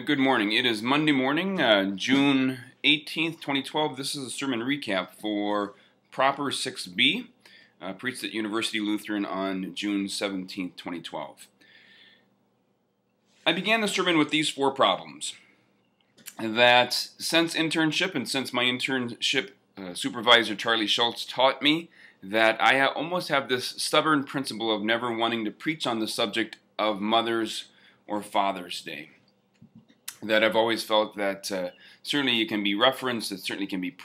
Good morning. It is Monday morning, June 18th, 2012. This is a sermon recap for Proper 6B, preached at University Lutheran on June 17th, 2012. I began the sermon with these four problems. That since internship and since my internship supervisor Charlie Schultz taught me that I almost have this stubborn principle of never wanting to preach on the subject of Mother's or Father's Day. That I've always felt that certainly it can be referenced, it certainly can be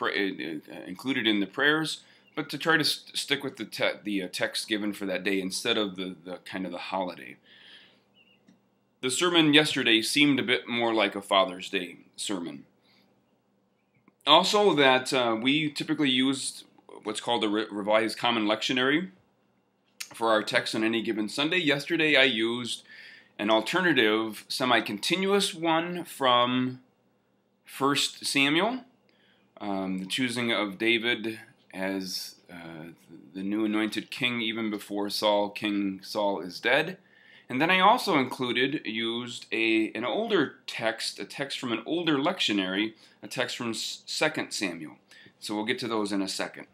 included in the prayers, but to try to stick with the text given for that day instead of the kind of the holiday. The sermon yesterday seemed a bit more like a Father's Day sermon. Also that we typically used what's called the Revised Common Lectionary for our text on any given Sunday. Yesterday I used an alternative, semi-continuous one from 1 Samuel, the choosing of David as the new anointed king even before King Saul is dead. And then I also used an older text, a text from an older lectionary, a text from 2 Samuel. So we'll get to those in a second.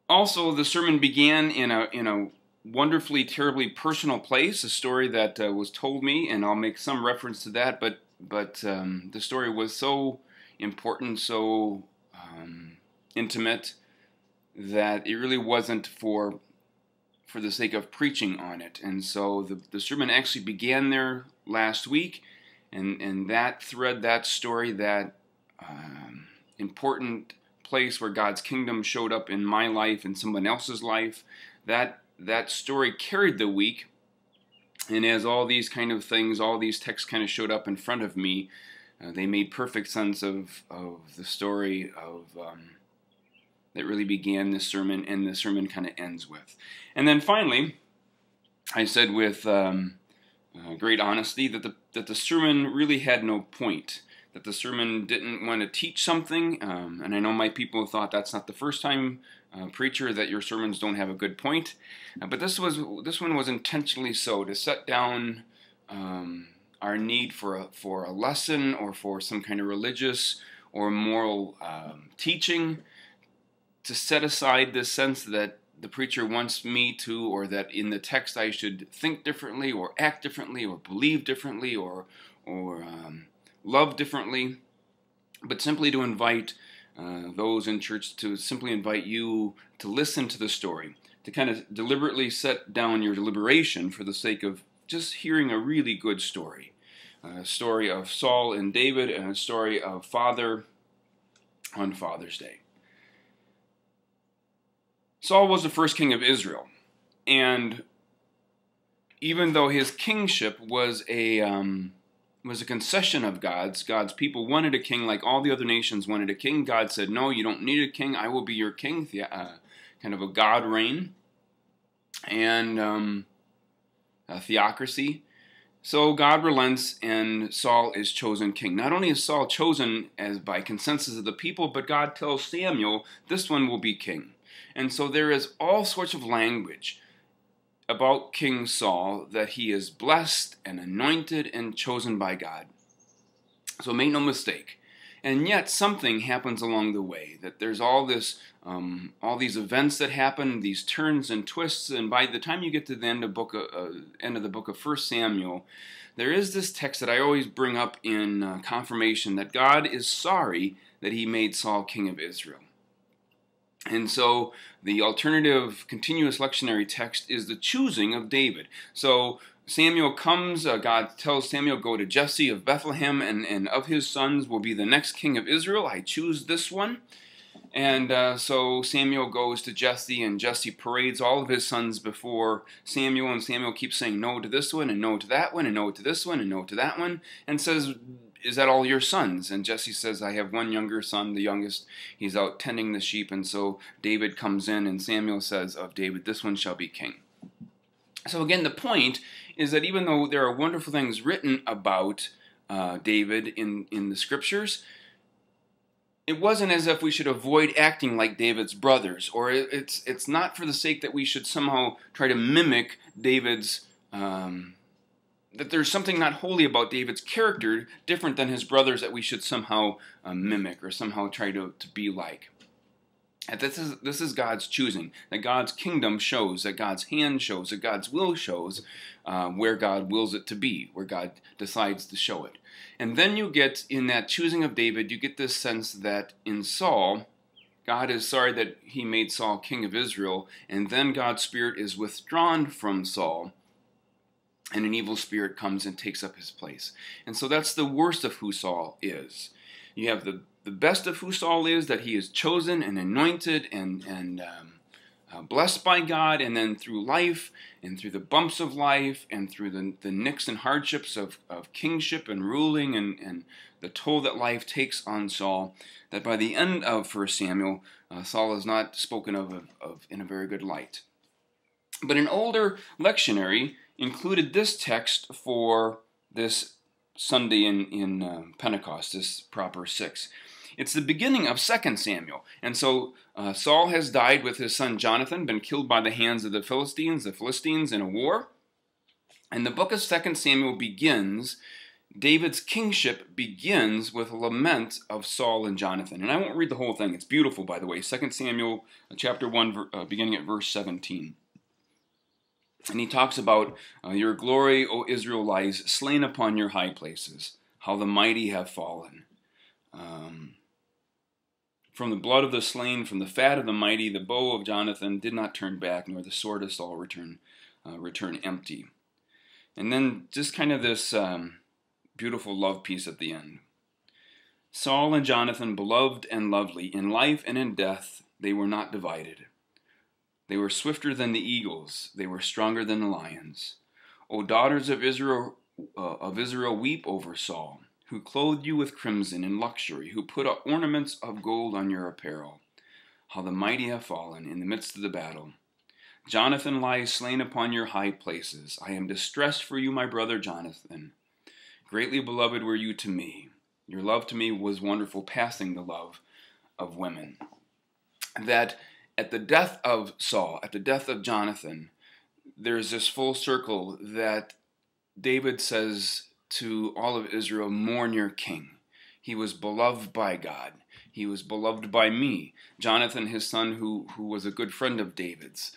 Also, the sermon began in a wonderfully, terribly personal place, a story that was told me, and I'll make some reference to that, but the story was so important, so intimate, that it really wasn't for the sake of preaching on it. And so the sermon actually began there last week, and that thread, that story, that important place where God's kingdom showed up in my life and someone else's life, that story carried the week, and as all these kind of things, all these texts kind of showed up in front of me, they made perfect sense of the story that really began this sermon, and the sermon kind of ends with. And then finally, I said with great honesty that the sermon really had no point, that the sermon didn't want to teach something, and I know my people thought that's not the first time, preacher, that your sermons don't have a good point, but this one was intentionally so, to set down our need for a lesson or for some kind of religious or moral teaching, to set aside this sense that the preacher wants me to, or that in the text I should think differently or act differently or believe differently or love differently, but simply to invite those in church, to simply invite you to listen to the story, to kind of deliberately set down your deliberation for the sake of just hearing a really good story. A story of Saul and David, and a story of Father on Father's Day. Saul was the first king of Israel, and even though his kingship was a concession of God's people wanted a king like all the other nations wanted a king. God said, no, you don't need a king, I will be your king, kind of a God reign, and a theocracy. So God relents, and Saul is chosen king. Not only is Saul chosen as by consensus of the people, but God tells Samuel, this one will be king. And so there is all sorts of language about King Saul, that he is blessed and anointed and chosen by God. So make no mistake. And yet something happens along the way, that there's all these events that happen, these turns and twists, and by the time you get to the end of the book of 1 Samuel, there is this text that I always bring up in confirmation, that God is sorry that he made Saul king of Israel. And so the alternative continuous lectionary text is the choosing of David. So Samuel comes, God tells Samuel, go to Jesse of Bethlehem, and of his sons will be the next king of Israel. I choose this one. And so Samuel goes to Jesse, and Jesse parades all of his sons before Samuel, and Samuel keeps saying no to this one, and no to that one, and no to this one, and no to that one, and says, is that all your sons? And Jesse says, I have one younger son, the youngest. He's out tending the sheep. And so David comes in, and Samuel says of David, this one shall be king. So again, the point is that even though there are wonderful things written about David in the scriptures, it wasn't as if we should avoid acting like David's brothers, or it's not for the sake that we should somehow try to mimic David's that there's something not holy about David's character, different than his brothers, that we should somehow mimic or somehow try to be like. And this is God's choosing, that God's kingdom shows, that God's hand shows, that God's will shows where God wills it to be, where God decides to show it. And then you get, in that choosing of David, you get this sense that in Saul, God is sorry that he made Saul king of Israel, and then God's spirit is withdrawn from Saul, and an evil spirit comes and takes up his place. And so that's the worst of who Saul is. You have the best of who Saul is, that he is chosen and anointed and blessed by God, and then through life and through the bumps of life and through the nicks and hardships of kingship and ruling and the toll that life takes on Saul, that by the end of 1 Samuel, Saul is not spoken of in a very good light. But an older lectionary included this text for this Sunday in Pentecost, this proper 6. It's the beginning of 2 Samuel. And so Saul has died with his son Jonathan, been killed by the hands of the Philistines in a war. And the book of 2 Samuel begins, David's kingship begins with a lament of Saul and Jonathan. And I won't read the whole thing. It's beautiful, by the way. 2 Samuel chapter 1, beginning at verse 17. And he talks about, your glory, O Israel, lies slain upon your high places, how the mighty have fallen. From the blood of the slain, from the fat of the mighty, the bow of Jonathan did not turn back, nor the sword of Saul return empty. And then just kind of this beautiful love piece at the end. Saul and Jonathan, beloved and lovely, in life and in death, they were not divided. They were swifter than the eagles. They were stronger than the lions. O daughters of Israel, weep over Saul, who clothed you with crimson and luxury, who put ornaments of gold on your apparel. How the mighty have fallen in the midst of the battle. Jonathan lies slain upon your high places. I am distressed for you, my brother Jonathan. Greatly beloved were you to me. Your love to me was wonderful, passing the love of women. That at the death of Saul, at the death of Jonathan, there's this full circle that David says to all of Israel, mourn your king. He was beloved by God. He was beloved by me. Jonathan, his son, who was a good friend of David's,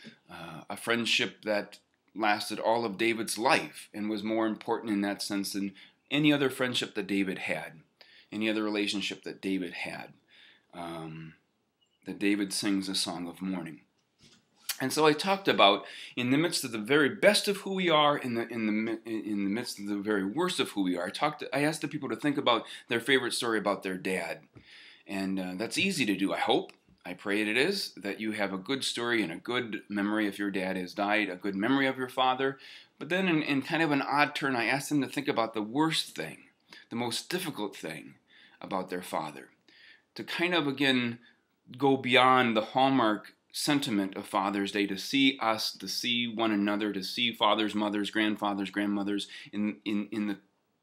a friendship that lasted all of David's life and was more important in that sense than any other friendship that David had, any other relationship that David had. That David sings a song of mourning. And so I talked about, in the midst of the very best of who we are, in the midst of the very worst of who we are, I asked the people to think about their favorite story about their dad. And that's easy to do, I hope. I pray it is, that you have a good story and a good memory if your dad has died, a good memory of your father. But then in kind of an odd turn, I asked them to think about the worst thing, the most difficult thing about their father. To kind of, again, go beyond the hallmark sentiment of Father's Day, to see us, to see one another, to see fathers, mothers, grandfathers, grandmothers in the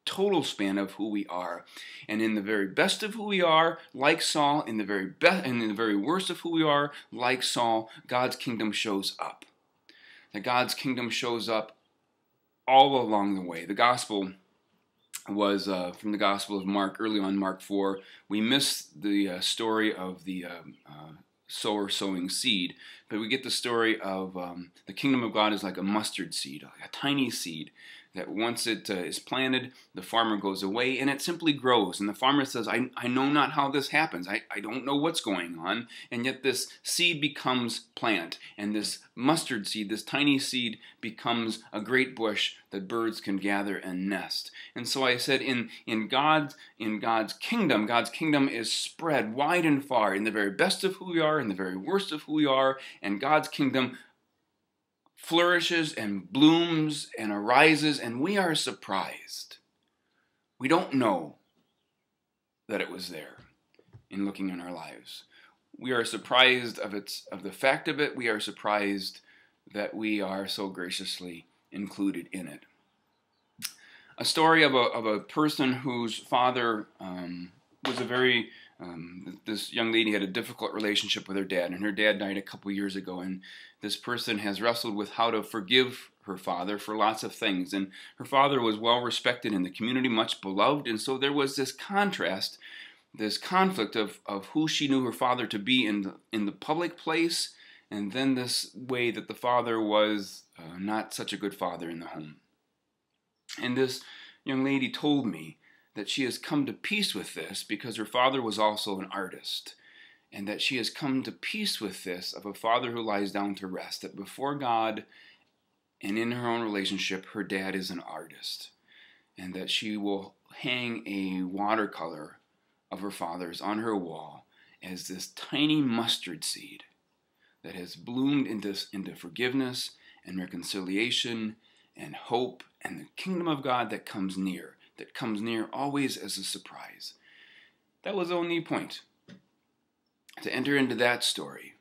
total span of who we are. And in the very best of who we are, like Saul, in the very best and in the very worst of who we are, like Saul, God's kingdom shows up. That God's kingdom shows up all along the way. The gospel was from the Gospel of Mark, early on, Mark 4. We miss the story of the sower sowing seed, but we get the story of the kingdom of God is like a mustard seed, like a tiny seed, that once it is planted, the farmer goes away and it simply grows. And the farmer says, I know not how this happens. I don't know what's going on. And yet this seed becomes plant. And this mustard seed, this tiny seed, becomes a great bush that birds can gather and nest. And so I said, in God's kingdom is spread wide and far, in the very best of who we are, in the very worst of who we are, and God's kingdom flourishes and blooms and arises, and we are surprised. We don't know that it was there in looking in our lives. We are surprised of the fact of it. We are surprised that we are so graciously included in it. A story of a person whose father was a very this young lady had a difficult relationship with her dad, and her dad died a couple years ago, and this person has wrestled with how to forgive her father for lots of things. And her father was well respected in the community, much beloved. And so there was this contrast, this conflict of who she knew her father to be in the public place, and then this way that the father was not such a good father in the home. And this young lady told me that she has come to peace with this because her father was also an artist, and that she has come to peace with this of a father who lies down to rest, that before God and in her own relationship, her dad is an artist, and that she will hang a watercolor of her father's on her wall as this tiny mustard seed that has bloomed into forgiveness and reconciliation and hope and the kingdom of God that comes near always as a surprise. That was the only point. To enter into that story,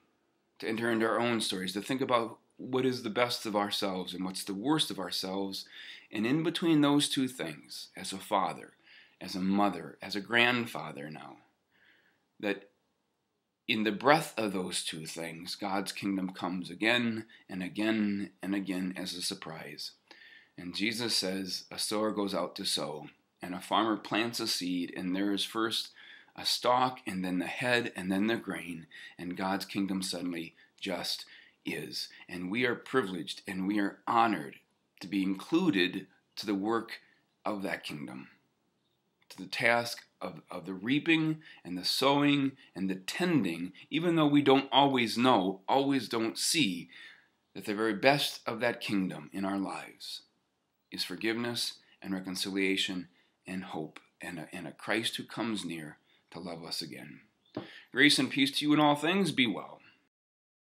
to enter into our own stories, to think about what is the best of ourselves and what's the worst of ourselves, and in between those two things, as a father, as a mother, as a grandfather now, that in the breath of those two things, God's kingdom comes again and again and again as a surprise. And Jesus says, a sower goes out to sow, and a farmer plants a seed, and there is first a stalk, and then the head, and then the grain, and God's kingdom suddenly just is. And we are privileged, and we are honored to be included to the work of that kingdom, to the task of the reaping and the sowing and the tending, even though we don't always know, always don't see, that the very best of that kingdom in our lives is forgiveness and reconciliation and hope, and a Christ who comes near to love us again. Grace and peace to you in all things. Be well.